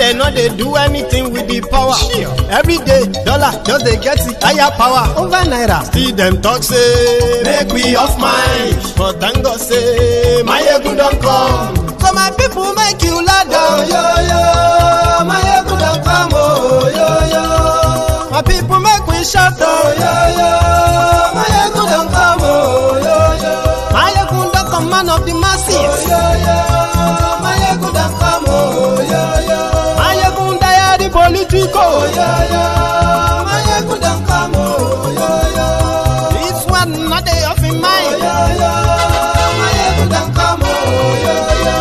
they know they do anything with the power. Every day, dollar just they get the higher power over naira. Still them talk say make we off mind, but thank God say my ego don't come. So my people make you lie down, yo yo. My ego don't come, oh yo yo. My people make we shout, oh yo yo. My ego don't come, oh yo yo. My ego don't come, man of the masses, oh yo yo. My ego don't come, oh yo yo. My ego die the political, oh yo yo. My ego don't come, oh yo yo. This one not they off in mind, oh yo yo. My ego don't come, oh yo yo.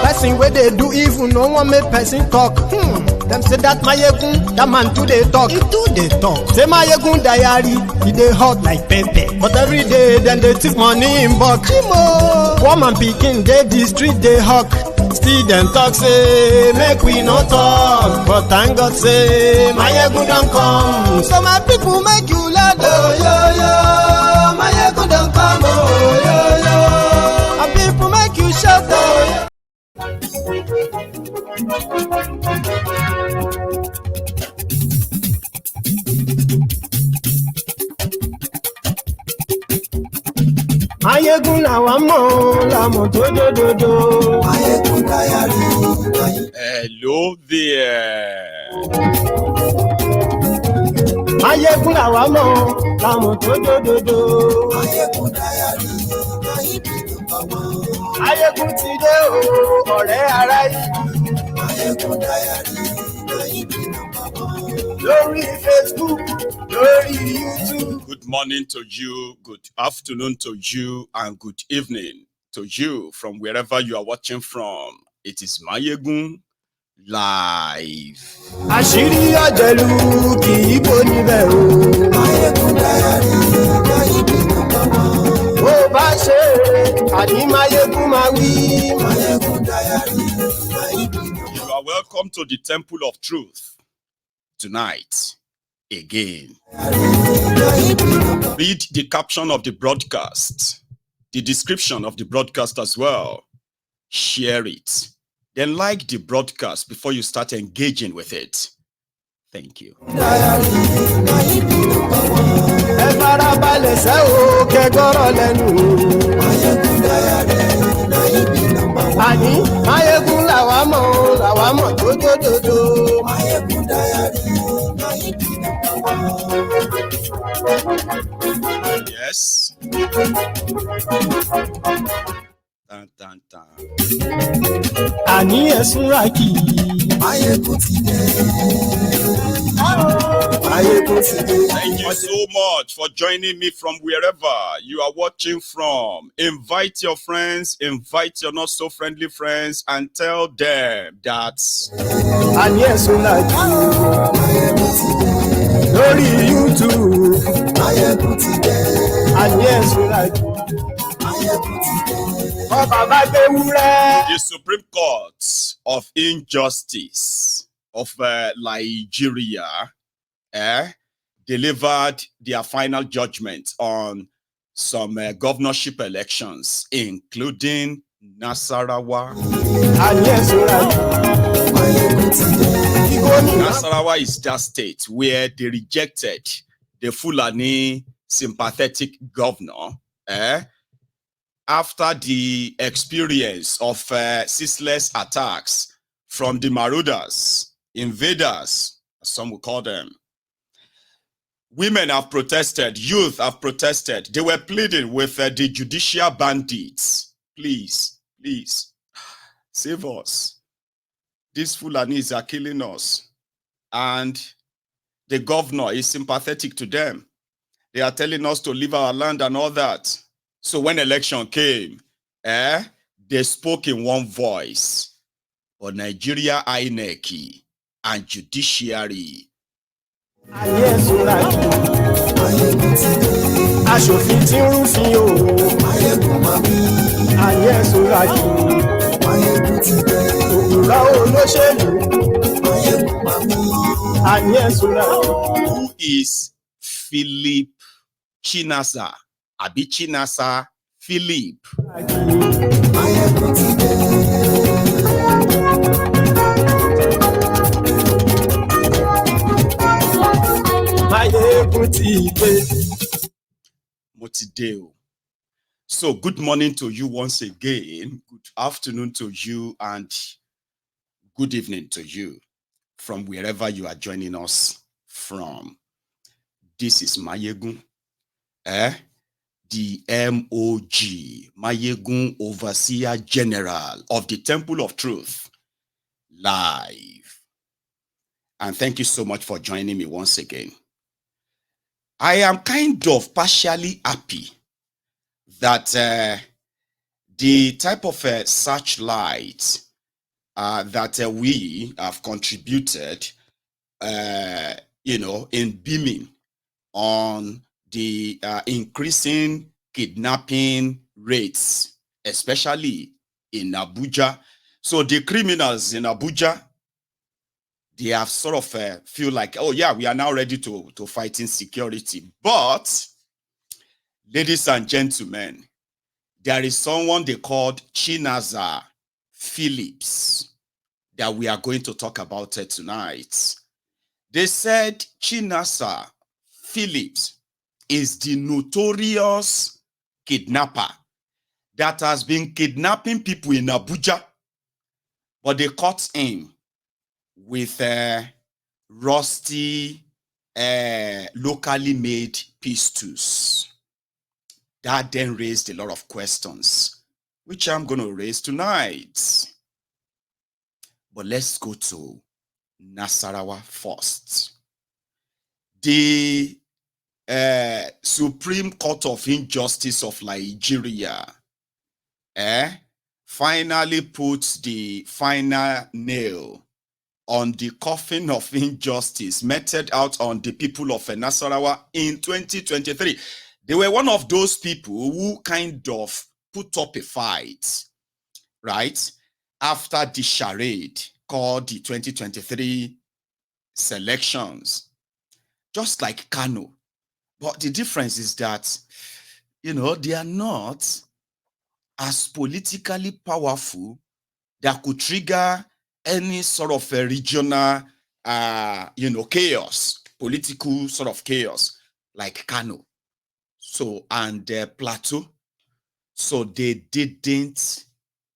Person where they do evil, no one make person talk. Them say that Mayegun, that man too they talk. He too they talk. Say Mayegun diary, he they hot like pepper. But every day then they take money in bulk. Woman picking, they the street they hawk. Still them talk say make we no talk. But thank God say Mayegun don't come. So my people make you loud, oh yo yo. Mayegun don't come, oh yo yo. My people make you shout, oh yo. Mayegun làwa mọ̀ làmọ̀ tó dòdòdò. Mayegun diary. Hello there. Mayegun làwa mọ̀ làmọ̀ tó dòdòdò. Mayegun diary. Mayegun ti dé o, ọ̀rẹ́ ará yìí. Mayegun diary. Lórí Facebook, lórí YouTube. Good morning to you, good afternoon to you, and good evening to you from wherever you are watching from. It is Mayegun live. Àṣírí ọ̀jẹ̀lú kì í bò níbẹ̀ o. Mayegun diary. Bó bá ṣe àní Mayegun máa wí. Mayegun diary. You are welcome to the Temple of Truth tonight again. Read the caption of the broadcast, the description of the broadcast as well. Share it. Then like the broadcast before you start engaging with it. Thank you. Ẹ farabalẹ̀ sẹ́ o, kẹ́gọ́rọ̀ lẹ́nu. Àní Mayegun làwa mọ̀ tó dòdòdò. Mayegun diary. Yes. Tan, tan, tan. Àní ẹ̀sùn rà kì í. Mayegun ti dé. Mayegun ti dé. Thank you so much for joining me from wherever you are watching from. Invite your friends, invite your not so friendly friends, and tell them that Àní ẹ̀sùn rà kì í. Mayegun ti dé. Lórí YouTube. Mayegun ti dé. Àní ẹ̀sùn rà kì í. Mayegun ti dé. Ọba bá gbé wúrẹ́. the Supreme Court of Injustice of Nigeria delivered their final judgment on some governorship elections, including Nasarawa. Àní ẹ̀sùn rà kì í. Mayegun ti dé. Nasarawa is that state where they rejected the Fulani sympathetic governor after the experience of ceaseless attacks from the marauders, invaders, as some will call them. Women have protested, youth have protested. They were pleading with the judicial bandits. Please, please, save us. These Fulanis are killing us. And the governor is sympathetic to them. They are telling us to leave our land and all that. So when election came, they spoke in one voice. But Nigeria INEC and judiciary. Àní ẹ̀sùn rà kì í. Aṣòfin tí ń rúfin o. Mayegun máa wí. Àní ẹ̀sùn rà kì í. Mayegun ti dé. Òkúra olóṣèlú. Mayegun máa wí. Àní ẹ̀sùn rà kì í. Who is Philip Chinaza? Abi Chinaza Philip. Mayegun ti dé. Motideo. So good morning to you once again. Good afternoon to you and good evening to you from wherever you are joining us from. This is Mayegun, the MOG, Mayegun Overseer General of the Temple of Truth, live. And thank you so much for joining me once again. I am kind of partially happy that the type of searchlight that we have contributed, in beaming on the increasing kidnapping rates, especially in Abuja. So the criminals in Abuja, they have sort of feel like, oh yeah, we are now ready to fight insecurity. But, ladies and gentlemen, there is someone they called Chinaza Phillips that we are going to talk about tonight. They said Chinaza Phillips is the notorious kidnapper that has been kidnapping people in Abuja, but they caught him with rusty, locally made pistols. That then raised a lot of questions, which I'm going to raise tonight. But let's go to Nasarawa first. The Supreme Court of Injustice of Nigeria finally puts the final nail on the coffin of injustice meted out on the people of Nassarawa in 2023. They were one of those people who kind of put up a fight, right, after the charade called the 2023 selections, just like Kano. But the difference is that, they are not as politically powerful that could trigger any sort of a regional, chaos, political sort of chaos, like Kano. So, and Plateau. So they didn't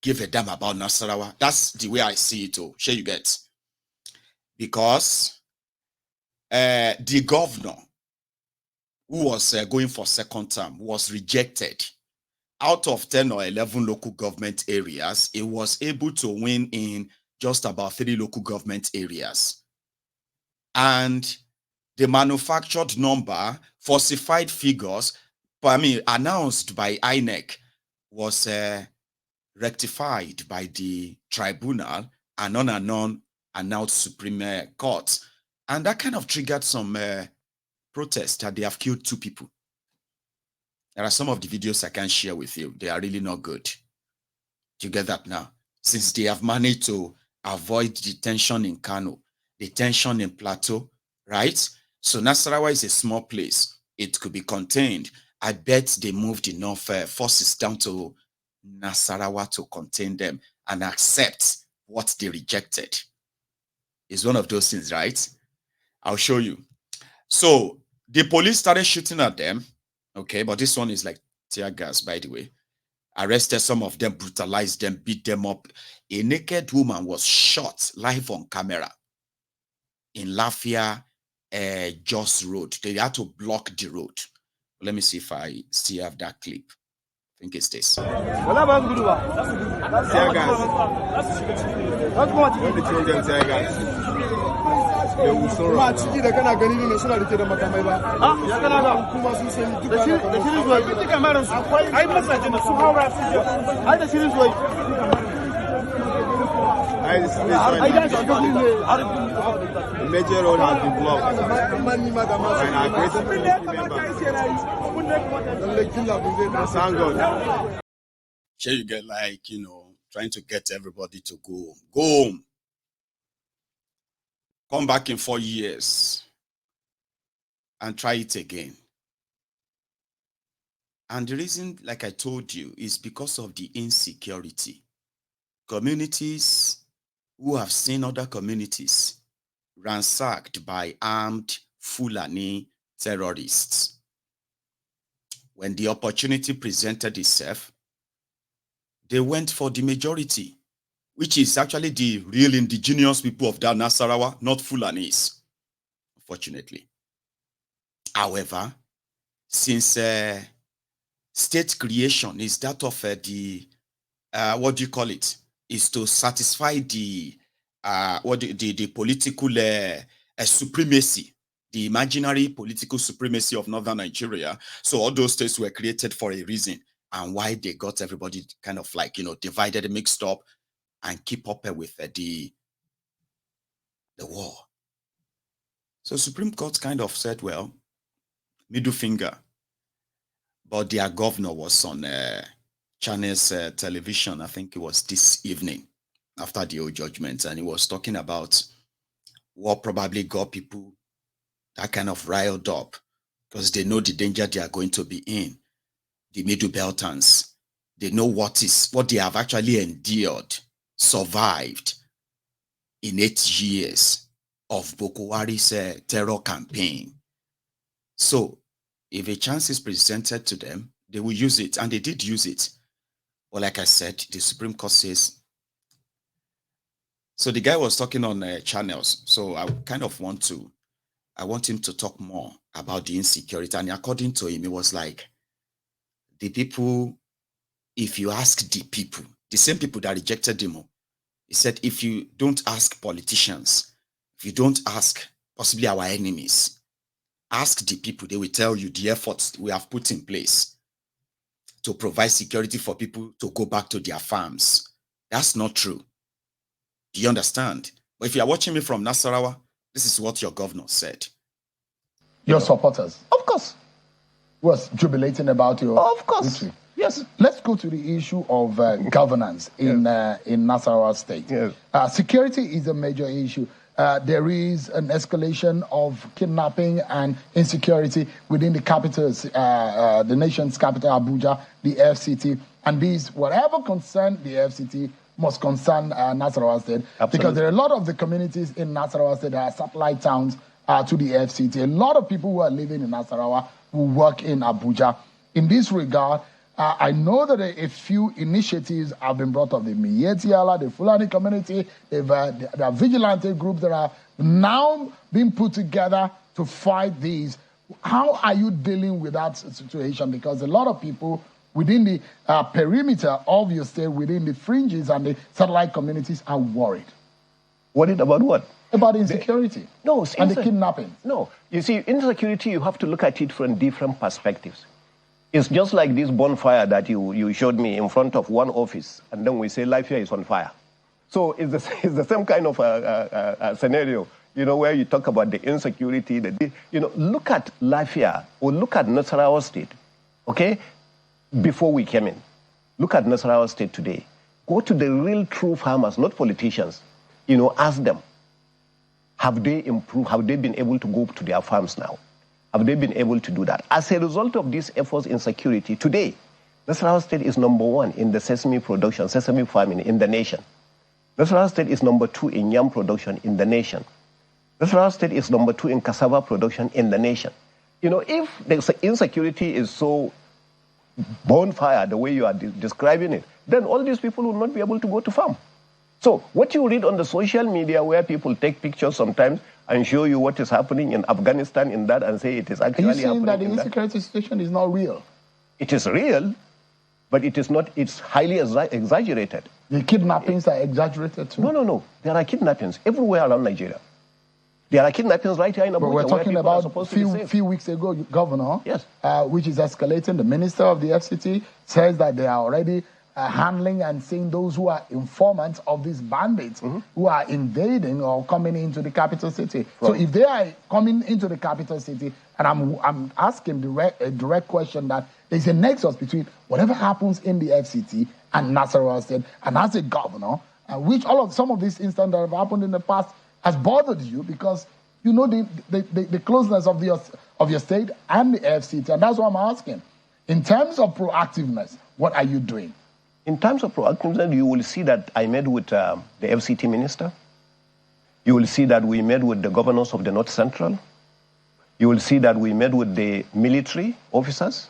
give a damn about Nasarawa. That's the way I see it. Oh, sure you get. Because the governor who was going for second term was rejected. Out of 10 or 11 local government areas, it was able to win in just about 3 local government areas. And the manufactured number, falsified figures, announced by INEC, was rectified by the tribunal and unannounced Supreme Court. And that kind of triggered some protests that they have killed 2 people. There are some of the videos I can share with you. They are really not good. You get that now? Since they have managed to avoid the tension in Kano, the tension in Plateau, right? So Nasarawa is a small place. It could be contained. I bet they moved enough forces down to Nasarawa to contain them and accept what they rejected. It's one of those things, right? I'll show you. So the police started shooting at them. Okay, but this one is like tear gas, by the way. Arrested some of them, brutalized them, beat them up. A naked woman was shot live on camera in Lafia Jos Road. They had to block the road. Let me see if I still have that clip. I think it's this. Tear gas. When they told them tear gas, they will sorrow. The major road has been blocked. And our great members. Sure, you get trying to get everybody to go home. Come back in 4 years and try it again. And the reason, like I told you, is because of the insecurity. Communities who have seen other communities ransacked by armed Fulani terrorists. When the opportunity presented itself, they went for the majority, which is actually the real indigenous people of that Nassarawa, not Fulanis, unfortunately. However, since state creation is that of the what do you call it? Is to satisfy the political supremacy, the imaginary political supremacy of northern Nigeria. So all those states were created for a reason, and why they got everybody kind of like, divided and mixed up and keep up with the war. So Supreme Court kind of said, well, middle finger. But their governor was on Chinaza television, I think it was this evening after the old judgment, and he was talking about what probably got people that kind of riled up because they know the danger they are going to be in. The Middle Beltans, they know what they have actually endured, survived in 8 years of Boko Haram's terror campaign. So if a chance is presented to them, they will use it, and they did use it. Well, like I said, the Supreme Court says. So the guy was talking on channels. So I kind of want him to talk more about the insecurity. And according to him, it was like the people, if you ask the people, the same people that rejected him, he said, if you don't ask politicians, if you don't ask possibly our enemies, ask the people, they will tell you the efforts we have put in place to provide security for people to go back to their farms. That's not true. Do you understand? But if you are watching me from Nasarawa, this is what your governor said. Your supporters, of course, was jubilating about your victory. Yes. Let's go to the issue of governance in Nasarawa State. Yes. Security is a major issue. There is an escalation of kidnapping and insecurity within the capitals, the nation's capital, Abuja, the FCT. And these, whatever concern the FCT, must concern Nasarawa State. Absolutely. Because there are a lot of the communities in Nasarawa State that are satellite towns to the FCT. A lot of people who are living in Nasarawa who work in Abuja. In this regard, I know that a few initiatives have been brought up. The Mietiala, the Fulani community, there are vigilante groups that are now being put together to fight these. How are you dealing with that situation? Because a lot of people within the perimeter of your state, within the fringes and the satellite communities are worried. Worried about what? About insecurity. And the kidnapping. No, you see, insecurity, you have to look at it from different perspectives. It's just like this bonfire that you showed me in front of one office, and then we say life here is on fire. So it's the same kind of scenario, where you talk about the insecurity. Look at life here, or look at Nasarawa State, okay? Before we came in, look at Nasarawa State today. Go to the real true farmers, not politicians. Ask them, have they improved? Have they been able to go to their farms now? Have they been able to do that? As a result of these efforts in security, today, Nasarawa State is #1 in the sesame production, sesame farming in the nation. Nasarawa State is #2 in yam production in the nation. Nasarawa State is #2 in cassava production in the nation. If the insecurity is so bonfire, the way you are describing it, then all these people will not be able to go to farm. So what you read on the social media, where people take pictures sometimes and show you what is happening in Afghanistan in that and say it is actually happening. Are you saying that the insecurity situation is not real? It is real, but it is not, it's highly exaggerated. The kidnappings are exaggerated too? No. There are kidnappings everywhere around Nigeria. There are kidnappings right here in Abuja. But we're talking about a few weeks ago, Governor, yes, which is escalating. The minister of the FCT says that they are already handling and seeing those who are informants of these bandits who are invading or coming into the capital city. Right. So if they are coming into the capital city, and I'm asking a direct question, that there's a nexus between whatever happens in the FCT and Nasarawa State, and as a governor, which some of these incidents that have happened in the past has bothered you because you know the closeness of your state and the FCT, and that's what I'm asking. In terms of proactiveness, what are you doing? In terms of proactiveness, you will see that I met with the FCT minister. You will see that we met with the governors of the North Central. You will see that we met with the military officers.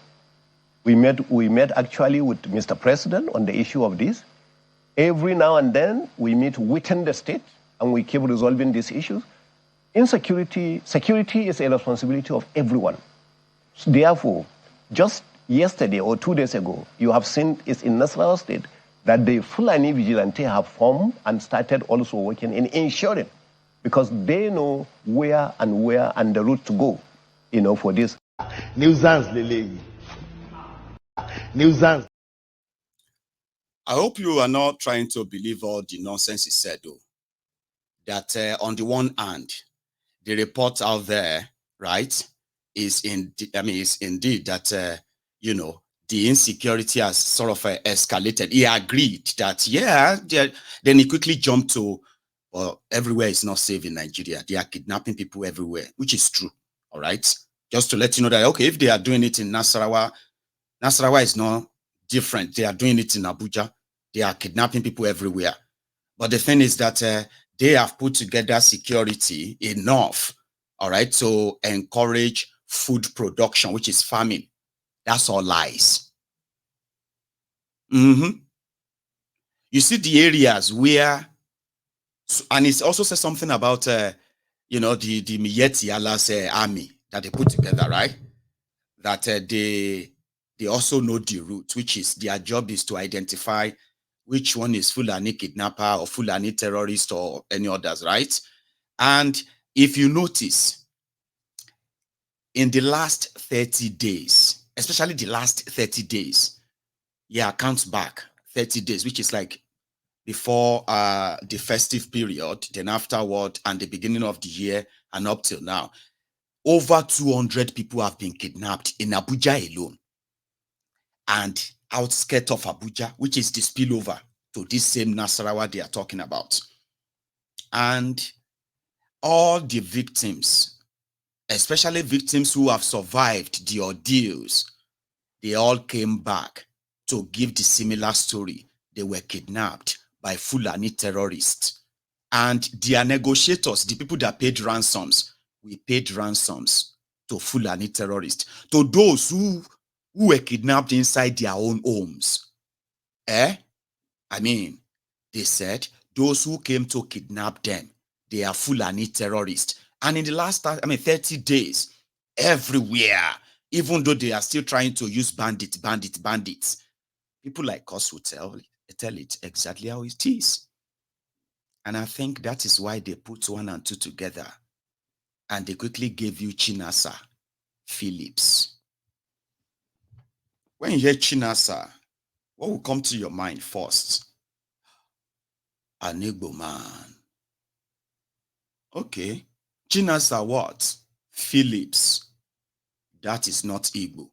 We met actually with Mr. President on the issue of this. Every now and then, we meet within the state, and we keep resolving these issues. Security is a responsibility of everyone. Therefore, just yesterday or 2 days ago, you have seen it's in Nasarawa state that the Fulani vigilante have formed and started also working in ensuring, because they know where and the route to go, for this. Nuisance, Lele. Nuisance. I hope you are not trying to believe all the nonsense he said, though. That on the one hand, the report out there, right, is indeed that, the insecurity has sort of escalated. He agreed that, then he quickly jumped to, well, everywhere is not safe in Nigeria. They are kidnapping people everywhere, which is true, all right? Just to let you know that, okay, if they are doing it in Nassarawa, Nasarawa is not different. They are doing it in Abuja. They are kidnapping people everywhere. But the thing is that they have put together security enough, all right, to encourage food production, which is farming. That's all lies. You see the areas where, and it also says something about, the Miyetti Allah's army that they put together, right? That they also know the route, which is their job is to identify which one is Fulani kidnapper or Fulani terrorist or any others, right? And if you notice, in the last 30 days, especially the last 30 days, count back 30 days, which is like before the festive period, then afterward, and the beginning of the year, and up till now, over 200 people have been kidnapped in Abuja alone. And outskirts of Abuja, which is the spillover to this same Nasarawa they are talking about. And all the victims, especially victims who have survived the ordeals, they all came back to give the similar story. They were kidnapped by Fulani terrorists. And their negotiators, the people that paid ransoms, we paid ransoms to Fulani terrorists, to those who were kidnapped inside their own homes. They said those who came to kidnap them, they are Fulani terrorists. And in the last, 30 days, everywhere, even though they are still trying to use bandits, people like us will tell it exactly how it is. And I think that is why they put 1 and 2 together. And they quickly gave you Chinaza, Phillips. When you hear Chinaza, what will come to your mind first? An Igbo man. Okay. Chinaza what? Phillips. That is not Igbo.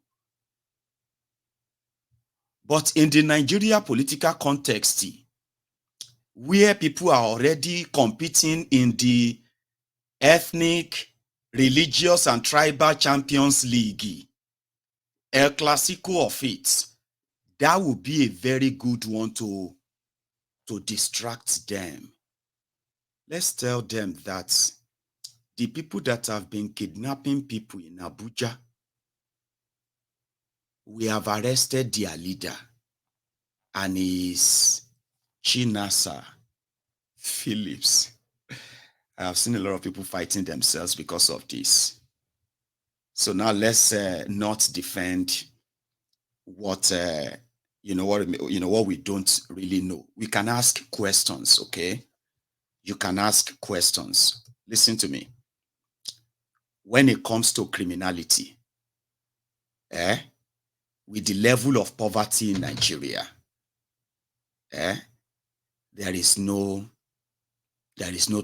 But in the Nigeria political context, where people are already competing in the ethnic, religious, and tribal champions league, El Clasico of it, that would be a very good one to distract them. Let's tell them that the people that have been kidnapping people in Abuja, we have arrested their leader, and is Chinaza Phillips. I have seen a lot of people fighting themselves because of this. So now let's not defend what what we don't really know. We can ask questions, okay? You can ask questions. Listen to me. When it comes to criminality, with the level of poverty in Nigeria, there is no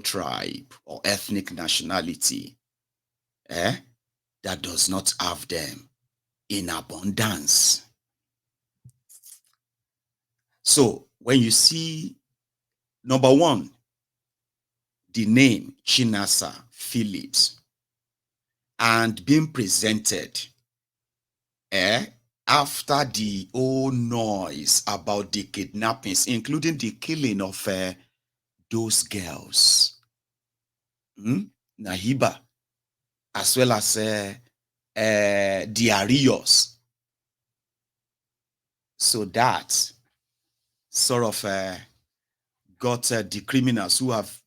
tribe or ethnic nationality that does not have them in abundance. So when you see, number one, the name Chinaza Phillips and being presented after the whole noise about the kidnappings, including the killing of those girls, Nahiba as well as the Arios. So that sort of got the criminals who have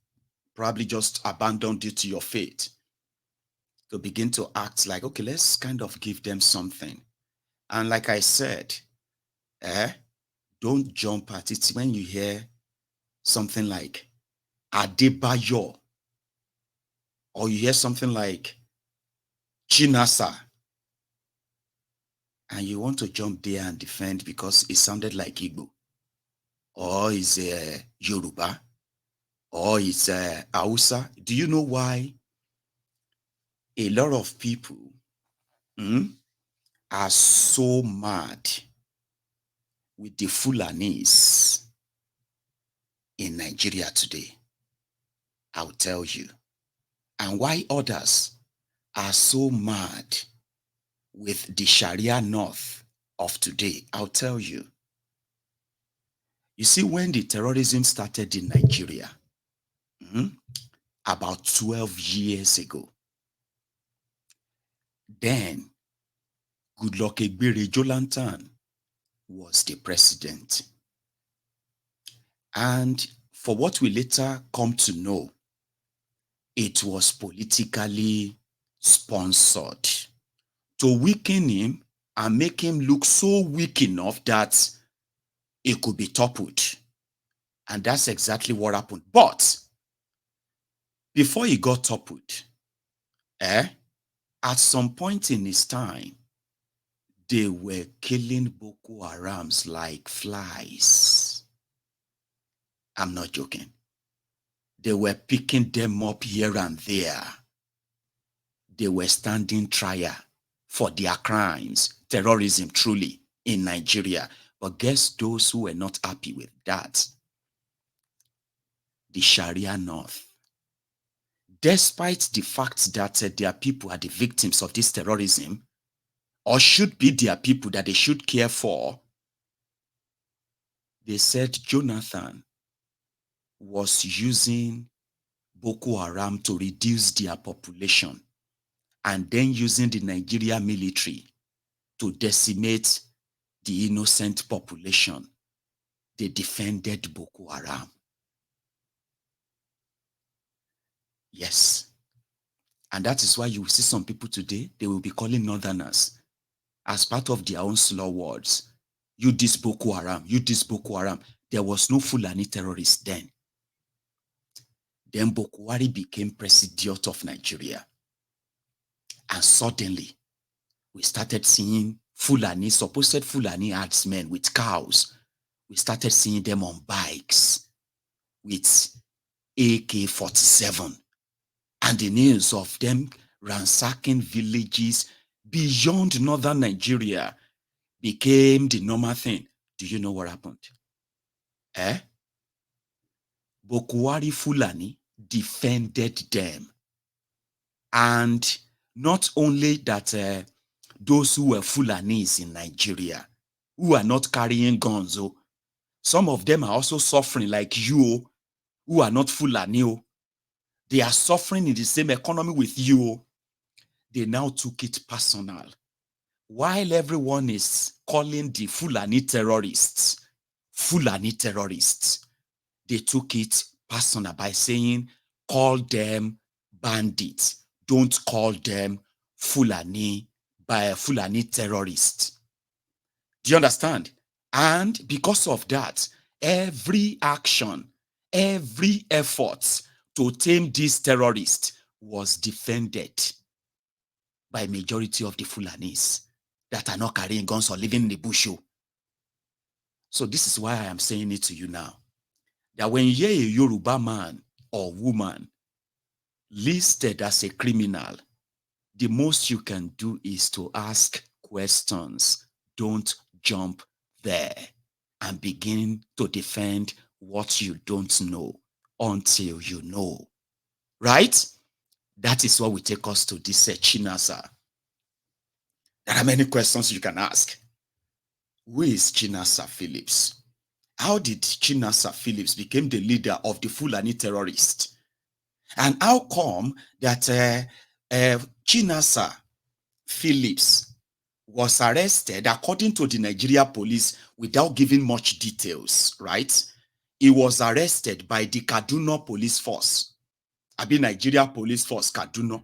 probably just abandoned you to your fate to begin to act like, okay, let's kind of give them something. And like I said, don't jump at it when you hear something like Adebayo, or you hear something like Chinaza, and you want to jump there and defend because it sounded like Igbo, or it's Yoruba, or it's Hausa. Do you know why a lot of people are so mad with the Fulanis in Nigeria today? I'll tell you. And why others are so mad with the Sharia North of today, I'll tell you. You see, when the terrorism started in Nigeria, about 12 years ago, then Goodluck Ebere Jolantan was the president. And for what we later come to know, it was politically sponsored to weaken him and make him look so weak enough that it could be toppled. And that's exactly what happened. But before he got toppled, at some point in his time, they were killing Boko Harams like flies. I'm not joking. They were picking them up here and there. They were standing trial for their crimes, terrorism truly, in Nigeria. But guess those who were not happy with that? The Sharia North. Despite the fact that their people are the victims of this terrorism, or should be their people that they should care for, they said Jonathan was using Boko Haram to reduce their population and then using the Nigeria military to decimate the innocent population. They defended Boko Haram. Yes. And that is why you will see some people today, they will be calling Northerners as part of their own slur words. You this Boko Haram, you this Boko Haram. There was no Fulani terrorist then. Then Boko Haram became president of Nigeria. And suddenly, we started seeing Fulani, supposed Fulani herdsmen with cows. We started seeing them on bikes with AK-47. And the news of them ransacking villages beyond northern Nigeria became the normal thing. Do you know what happened? Boko Haram Fulani defended them. And not only that, those who were Fulanis in Nigeria, who are not carrying guns, some of them are also suffering like you, who are not Fulani. They are suffering in the same economy with you. They now took it personal. While everyone is calling the Fulani terrorists, they took it personal by saying, call them bandits. Don't call them Fulani terrorists. Do you understand? And because of that, every action, every effort to tame these terrorists was defended by majority of the Fulanis that are not carrying guns or living in the bush. So this is why I am saying it to you now. That when you hear a Yoruba man or woman listed as a criminal, the most you can do is to ask questions. Don't jump there and begin to defend what you don't know until you know. Right? That is what will take us to this Chinaza. There are many questions you can ask. Who is Chinaza Phillips? How did Chinaza Phillips become the leader of the Fulani terrorists? And how come that Chinaza Phillips was arrested according to the Nigeria police without giving much details, right? He was arrested by the Kaduna police force. Nigeria police force, Kaduna.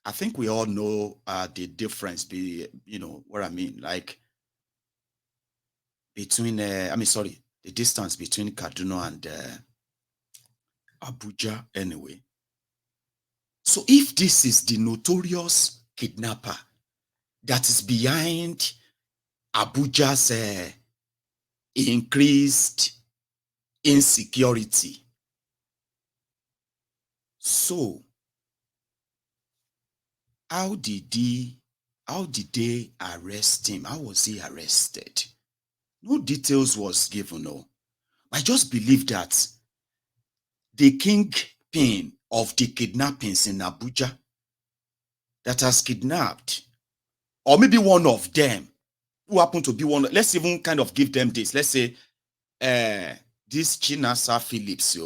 I think we all know the difference, you know what I mean, like between, the distance between Kaduna and Abuja anyway. So if this is the notorious kidnapper that is behind Abuja's increased insecurity, so how did they arrest him? How was he arrested? No details was given. No, I just believe that the kingpin of the kidnappings in Abuja that has kidnapped, or maybe one of them who happened to be one, let's even kind of give them this. Let's say this Chinaza Phillips,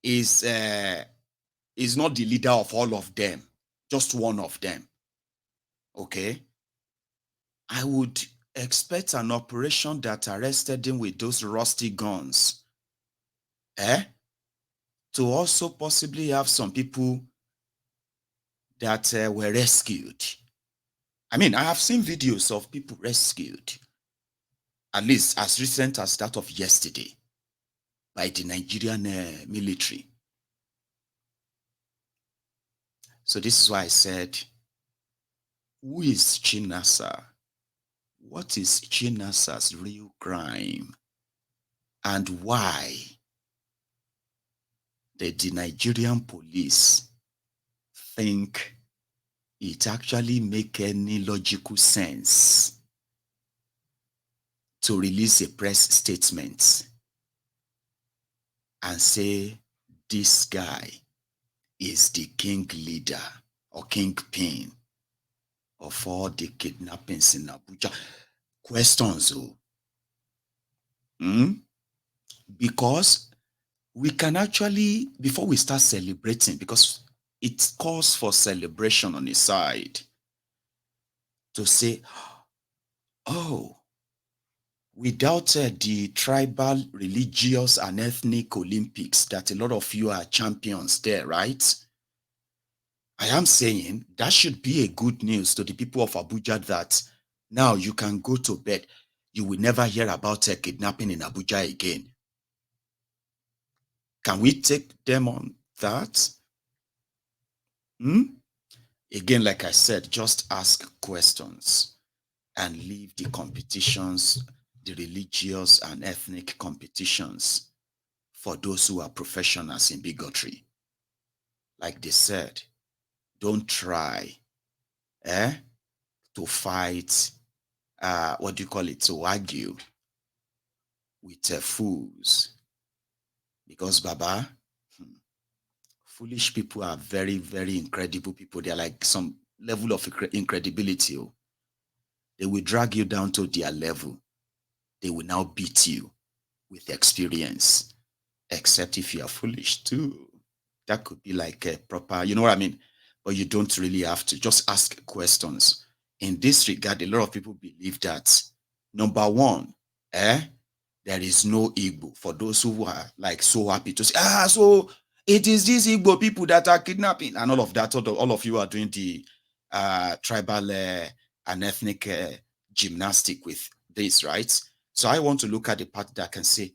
is not the leader of all of them, just one of them. Okay. I would expect an operation that arrested him with those rusty guns. To also possibly have some people that were rescued. I have seen videos of people rescued, at least as recent as that of yesterday, by the Nigerian military. So this is why I said, who is Chinaza? What is Chinaza's real crime? And why did the Nigerian police think it actually make any logical sense to release a press statement and say this guy is the king leader or kingpin of all the kidnappings in Abuja? Questions, because we can actually, before we start celebrating, because it calls for celebration on his side, to say, oh, without the tribal, religious, and ethnic Olympics that a lot of you are champions there, right? I am saying that should be a good news to the people of Abuja that now you can go to bed. You will never hear about a kidnapping in Abuja again. Can we take them on that? Again, like I said, just ask questions and leave the competitions, the religious and ethnic competitions, for those who are professionals in bigotry. Like they said, don't try to fight, to argue with fools. Because, Baba, foolish people are very, very incredible people. They're like some level of incredibility. They will drag you down to their level. They will now beat you with experience, except if you are foolish too. That could be like a proper, you know what I mean? But you don't really have to. Just ask questions. In this regard, a lot of people believe that, number one, there is no Igbo. For those who are like so happy to say, so it is these Igbo people that are kidnapping and all of that. All of you are doing the tribal and ethnic gymnastic with this, right? So I want to look at the part that can say,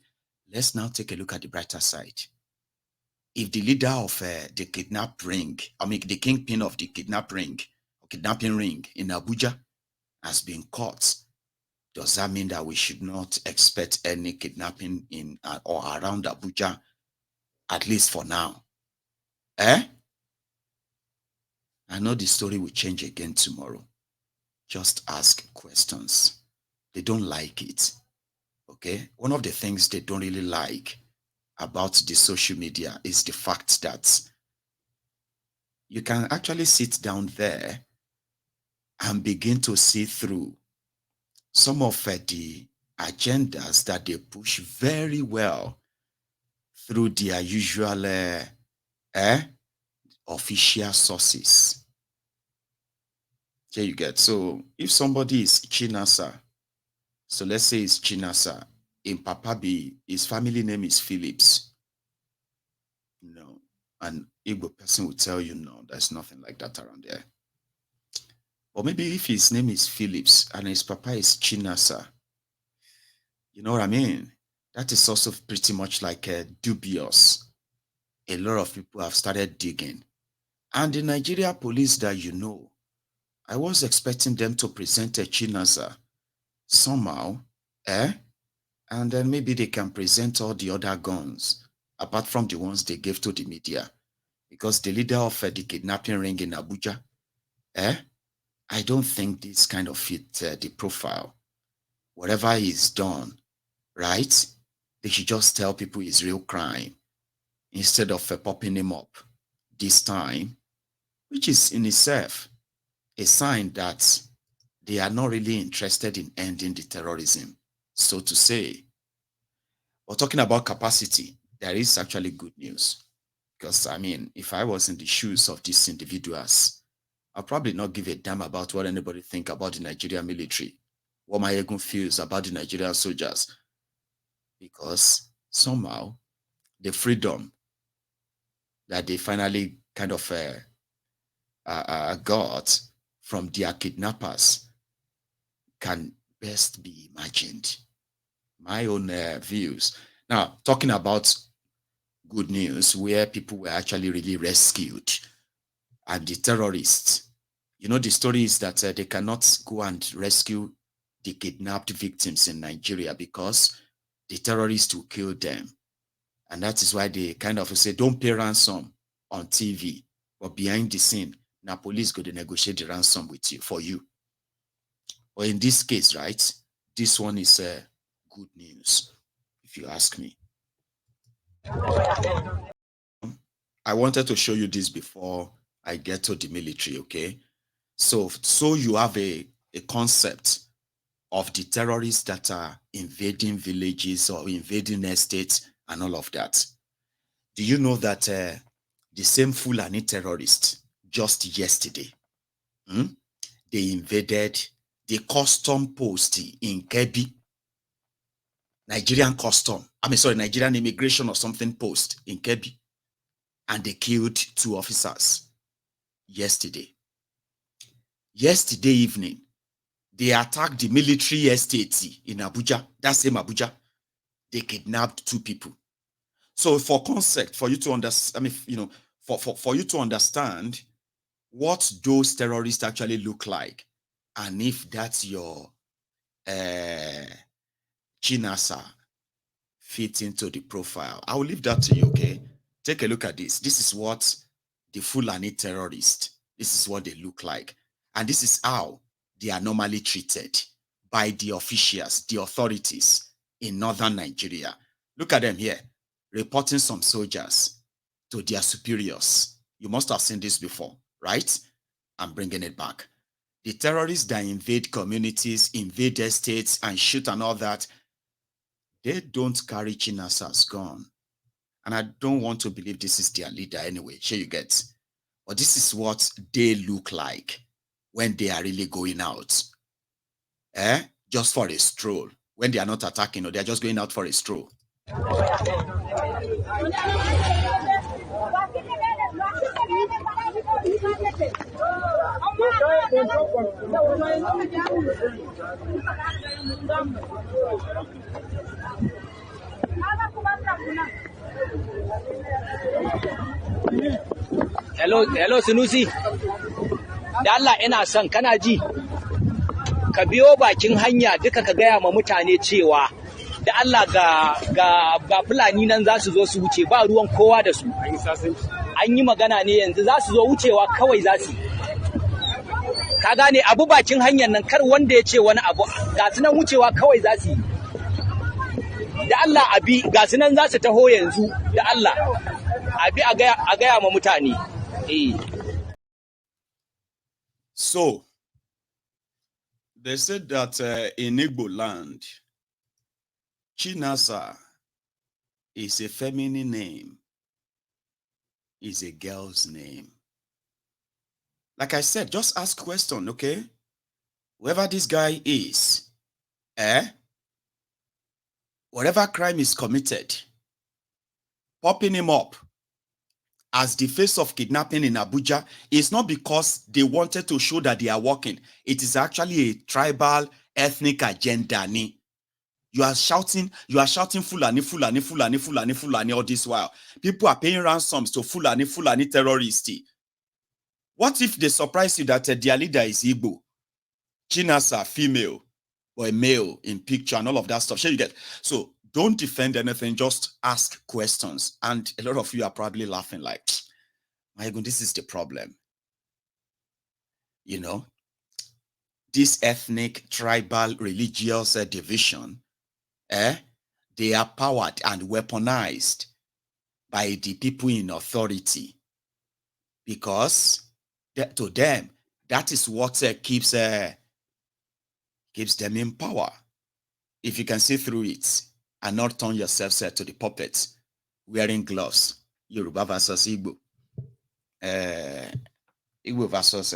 let's now take a look at the brighter side. If the leader of the kidnap ring, the kingpin of the kidnapping ring in Abuja has been caught, does that mean that we should not expect any kidnapping in or around Abuja, at least for now? I know the story will change again tomorrow. Just ask questions. They don't like it. Okay? One of the things they don't really like about the social media is the fact that you can actually sit down there and begin to see through some of the agendas that they push very well through their usual official sources. Here you get. So if somebody is Chinaza, so let's say it's Chinaza, in Papa B, his family name is Phillips. No, an Igbo person will tell you no, there's nothing like that around there. Or maybe if his name is Phillips and his papa is Chinaza, you know what I mean? That is also pretty much like dubious. A lot of people have started digging. And the Nigeria police that you know, I was expecting them to present a Chinaza somehow, and then maybe they can present all the other guns, apart from the ones they gave to the media. Because the leader of the kidnapping ring in Abuja, I don't think this kind of fit the profile. Whatever he's done, right? They should just tell people it's real crime instead of popping him up this time, which is in itself a sign that they are not really interested in ending the terrorism, so to say. But talking about capacity, there is actually good news. Because, I mean, if I was in the shoes of these individuals, I'll probably not give a damn about what anybody think about the Nigerian military, what my ego feels about the Nigerian soldiers. Because somehow, the freedom that they finally kind of got from their kidnappers can best be imagined. My own views. Now, talking about good news, where people were actually really rescued, and the terrorists, you know, the story is that they cannot go and rescue the kidnapped victims in Nigeria because the terrorists will kill them. And that is why they kind of say, don't pay ransom on TV, but behind the scene, now police go to negotiate the ransom with you, for you. Or in this case, right, this one is good news, if you ask me. I wanted to show you this before I get to the military, okay? So you have a concept of the terrorists that are invading villages or invading estates and all of that. Do you know that the same Fulani terrorists just yesterday, they invaded the custom post in Kebbi, Nigerian immigration or something post in Kebbi, and they killed 2 officers yesterday. Yesterday evening, they attacked the military estate in Abuja, that same Abuja. They kidnapped 2 people. So for concept, for you to understand, for you to understand what those terrorists actually look like, and if that's your Chinaza fit into the profile, I will leave that to you, okay? Take a look at this. This is what the Fulani terrorists, this is what they look like. And this is how they are normally treated by the officials, the authorities in northern Nigeria. Look at them here, reporting some soldiers to their superiors. You must have seen this before, right? I'm bringing it back. The terrorists that invade communities, invade estates, and shoot and all that, they don't carry Chinaza's gun. And I don't want to believe this is their leader anyway. Sure you get. But this is what they look like when they are really going out. Just for a stroll. When they are not attacking, or they are just going out for a stroll. Hello Sunusi. Da Allah ina son kana ji. Ka biyo bakin hanya duka ka gaya ma mutane cewa da Allah ga Fulani nan za su zo su wuce ba ruwan kowa da su. An yi magana ne yanzu za su zo wucewa kawai za su. Ka gane abu bakin hanyar nan kar wanda ya ce wani abu ga su nan wucewa kawai za su yi. Da Allah abi ga su nan za su taho yanzu da Allah abi a gaya ma mutane. So, they said that in Igbo land, Chinaza is a feminine name. is a girl's name. Like I said, just ask question, okay? Whoever this guy is, whatever crime is committed, popping him up as the face of kidnapping in Abuja is not because they wanted to show that they are working. It is actually a tribal, ethnic agenda. You are shouting Fulani, Fulani, Fulani, Fulani, Fulani all this while. People are paying ransoms to Fulani, Fulani terrorists. What if they surprise you that their leader is Igbo, Chinaza, female, or a male in picture and all of that stuff? Sure you get. So don't defend anything, just ask questions. And a lot of you are probably laughing like, my God, this is the problem. You know, this ethnic, tribal, religious division, they are powered and weaponized by the people in authority, because to them, that is what keeps them in power. If you can see through it and not turn yourself to the puppet, wearing gloves, Yoruba versus Igbo, Igbo versus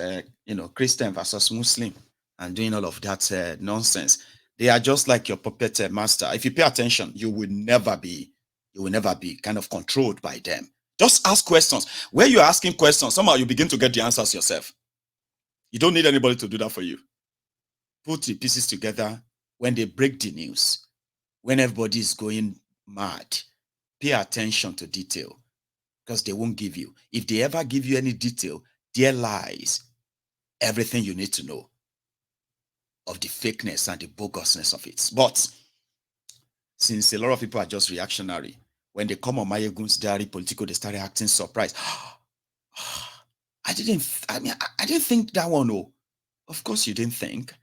Christian versus Muslim, and doing all of that nonsense. They are just like your puppet master. If you pay attention, you will never be kind of controlled by them. Just ask questions. Where you're asking questions, somehow you begin to get the answers yourself. You don't need anybody to do that for you. Put the pieces together. When they break the news, when everybody is going mad, pay attention to detail, because they won't give you. If they ever give you any detail, there lies everything you need to know of the fakeness and the bogusness of it. But since a lot of people are just reactionary, when they come on Mayegun's Diary Political, they started acting surprised. I didn't think that one. Oh, of course you didn't think,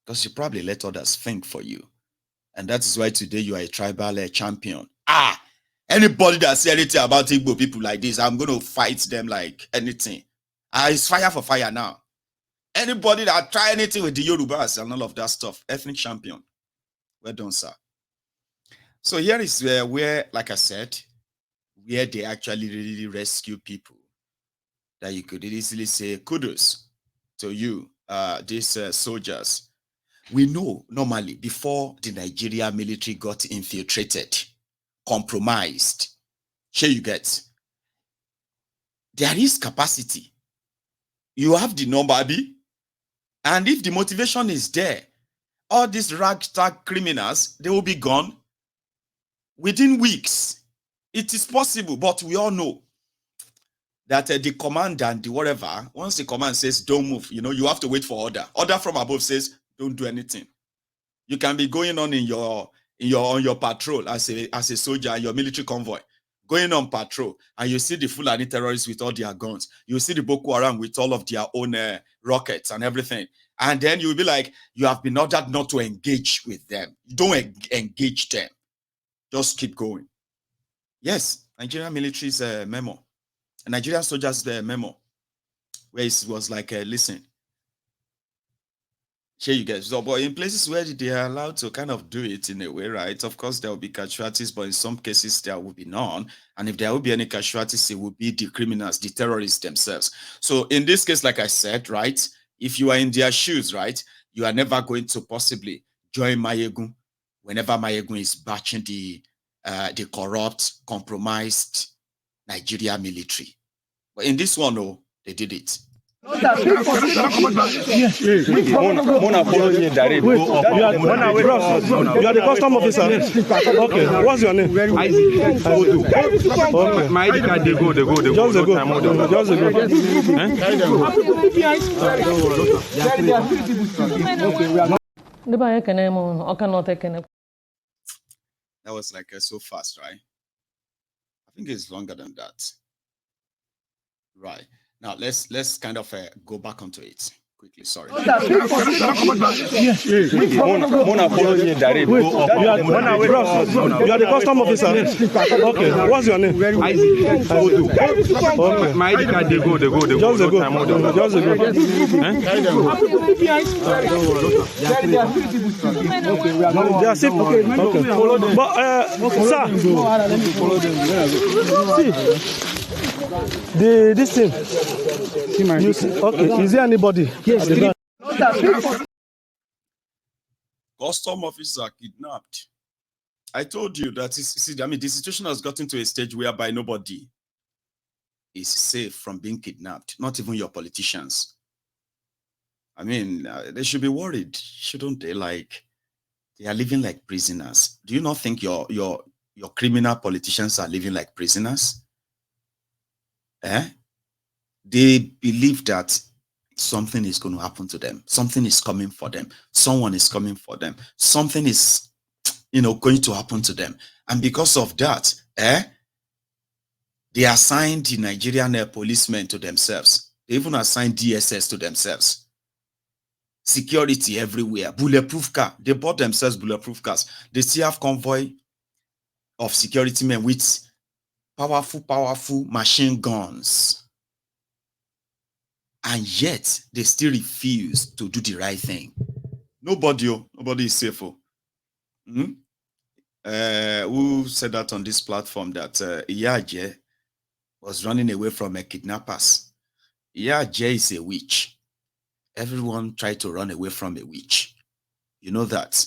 because you probably let others think for you. And that is why today you are a tribal champion. Anybody that says anything about Igbo people like this, I'm going to fight them like anything. It's fire for fire now. Anybody that try anything with the Yorubas and all of that stuff, ethnic champion. Well done, sir. So here is where, like I said, where they actually really rescue people. That you could easily say, kudos to you, these soldiers. We know normally before the Nigeria military got infiltrated, compromised, here you get, there is capacity. You have the number, and if the motivation is there, all these ragtag criminals, they will be gone within weeks. It is possible, but we all know that the command and the whatever, once the command says don't move, you have to wait for order. Order from above says don't do anything. You can be going on on your patrol as a soldier, your military convoy, going on patrol, and you see the Fulani terrorists with all their guns. You see the Boko Haram with all of their own rockets and everything. And then you'll be like, you have been ordered not to engage with them. Don't engage them. Just keep going. Yes, Nigerian military's memo. Nigerian soldiers' memo, where it was like, listen, here you guys. So, but in places where they are allowed to kind of do it in a way, right? Of course, there will be casualties, but in some cases, there will be none. And if there will be any casualties, it will be the criminals, the terrorists themselves. So in this case, like I said, right, if you are in their shoes, right, you are never going to possibly join Mayegun whenever Mayegun is batching the corrupt, compromised Nigeria military. But in this one, oh, they did it. Mona follow you direct. You are the custom officer. Okay, what's your name? Isaac. Okay. My ID card, they go. Just go. That was like so fast, right? I think it's longer than that. Right. Now let's kind of go back onto it quickly. Sorry. Mona follow you direct. You are the custom officer. Okay, what's your name? Isaac. Okay. My ID card, they go. Just go. They are safe. Okay. Follow them. But sir, see. This thing. You see, okay, is there anybody? Yes. Custom officers are kidnapped. I told you that the situation has gotten to a stage whereby nobody is safe from being kidnapped, not even your politicians. I mean, they should be worried, shouldn't they? Like, they are living like prisoners. Do you not think your criminal politicians are living like prisoners? They believe that something is going to happen to them. Something is coming for them. Someone is coming for them. Something is, going to happen to them. And because of that, they assigned the Nigerian policemen to themselves. They even assigned DSS to themselves. Security everywhere. Bulletproof car. They bought themselves bulletproof cars. They still have convoy of security men with powerful machine guns. And yet, they still refuse to do the right thing. Nobody is safe. Who said that on this platform that Iyaje was running away from a kidnappers? Iyaje is a witch. Everyone tried to run away from a witch. You know that.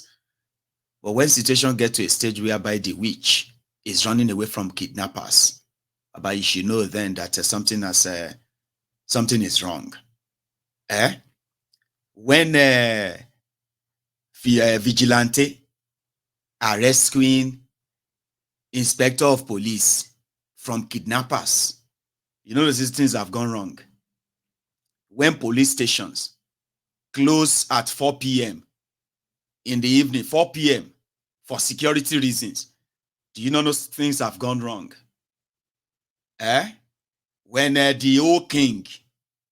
But when situation gets to a stage whereby the witch is running away from kidnappers, but you should know then that something is wrong. When vigilante are rescuing inspector of police from kidnappers, you know these things have gone wrong. When police stations close at 4 p.m. in the evening, 4 p.m. for security reasons, do you know those things have gone wrong? When the old king,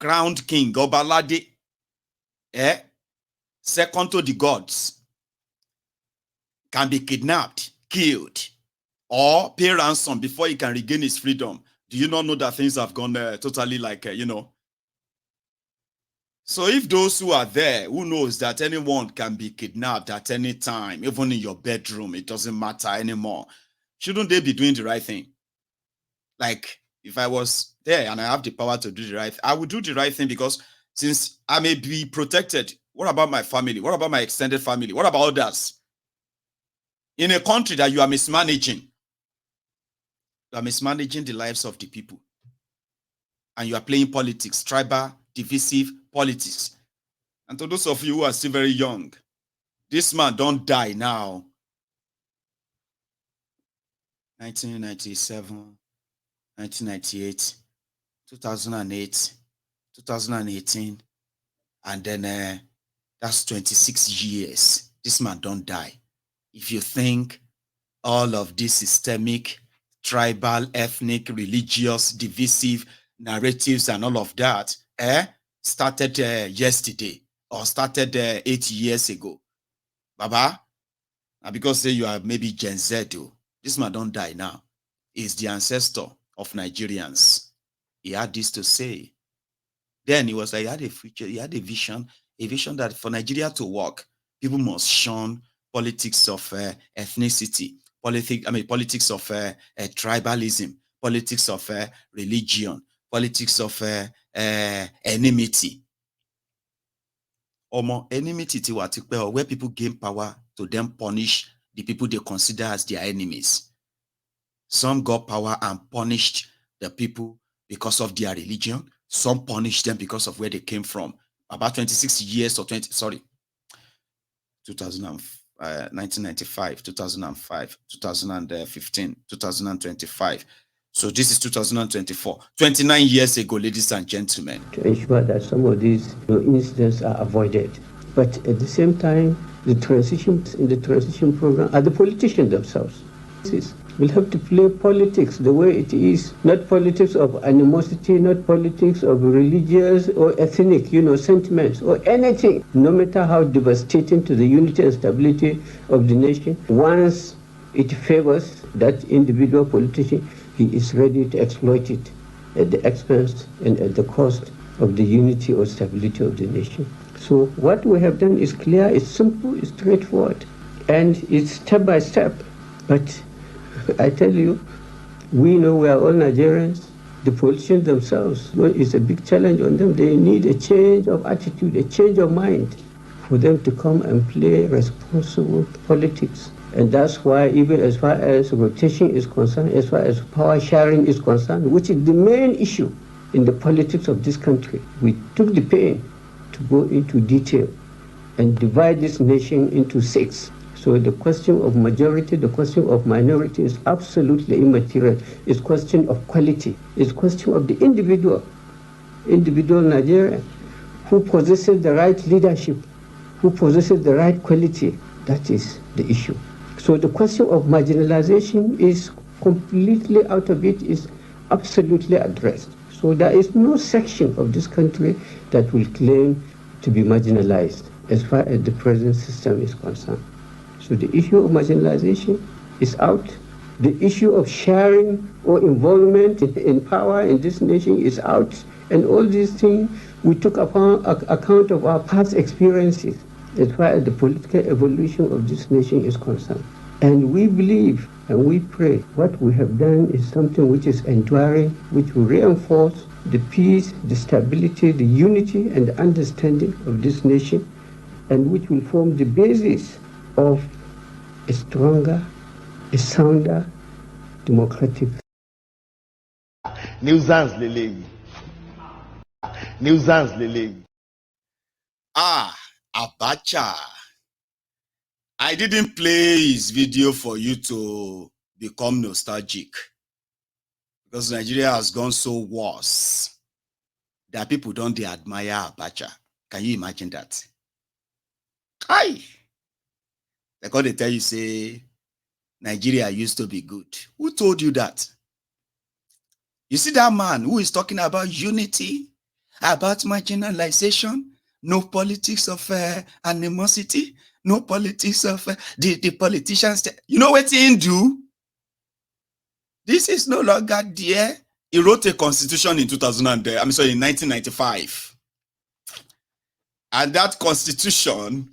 crowned king, Obalade, second to the gods, can be kidnapped, killed, or pay ransom before he can regain his freedom. Do you not know that things have gone totally like, So if those who are there, who knows that anyone can be kidnapped at any time, even in your bedroom, it doesn't matter anymore, shouldn't they be doing the right thing? Like, if I was there and I have the power to do the right thing, I would do the right thing, because since I may be protected, what about my family? What about my extended family? What about others? In a country that you are mismanaging, the lives of the people. And you are playing politics, tribal, divisive politics. And to those of you who are still very young, this man don't die now. 1997, 1998, 2008, 2018, and then that's 26 years. This man don't die. If you think all of this systemic, tribal, ethnic, religious, divisive narratives and all of that started yesterday or started 8 years ago, Baba, and because say you are maybe Gen Z, this man don't die now. He's the ancestor of Nigerians. He had this to say. Then he was like, he had a future, he had a vision that for Nigeria to work, people must shun politics of ethnicity, politics of tribalism, politics of religion, politics of enmity. Or more enmity where people gain power to then punish the people they consider as their enemies. Some got power and punished the people because of their religion. Some punished them because of where they came from. About 26 years or 1995, 2005, 2015, 2025. So this is 2024. 29 years ago, ladies and gentlemen. To ensure that some of these incidents are avoided. But at the same time, the transition program are the politicians themselves. We'll have to play politics the way it is, not politics of animosity, not politics of religious or ethnic, sentiments or anything, no matter how devastating to the unity and stability of the nation. Once it favors that individual politician, he is ready to exploit it at the expense and at the cost of the unity or stability of the nation. So what we have done is clear, it's simple, it's straightforward, and it's step by step. But I tell you, we know we are all Nigerians. The politicians themselves, it's a big challenge on them. They need a change of attitude, a change of mind for them to come and play responsible politics. And that's why, even as far as rotation is concerned, as far as power sharing is concerned, which is the main issue in the politics of this country, we took the pain to go into detail and divide this nation into 6. So the question of majority, the question of minority is absolutely immaterial. It's question of quality. It's question of the individual Nigerian who possesses the right leadership, who possesses the right quality. That is the issue. So the question of marginalization is completely out of it, is absolutely addressed. So there is no section of this country that will claim to be marginalized as far as the present system is concerned. So the issue of marginalization is out. The issue of sharing or involvement in power in this nation is out. And all these things, we took upon account of our past experiences as far as the political evolution of this nation is concerned. And we believe and we pray what we have done is something which is enduring, which will reinforce the peace, the stability, the unity and the understanding of this nation, and which will form the basis of a stronger, a sounder, democratic. Nuisance Lele. Nuisance Lele. Abacha. I didn't play his video for you to become nostalgic, because Nigeria has gone so worse that people don't admire Abacha. Can you imagine that? Hi. They're going to tell you, say, Nigeria used to be good. Who told you that? You see that man who is talking about unity, about marginalization, no politics of animosity, no politics of the politicians. You know what he do? This is no longer there. He wrote a constitution in 1995. And that constitution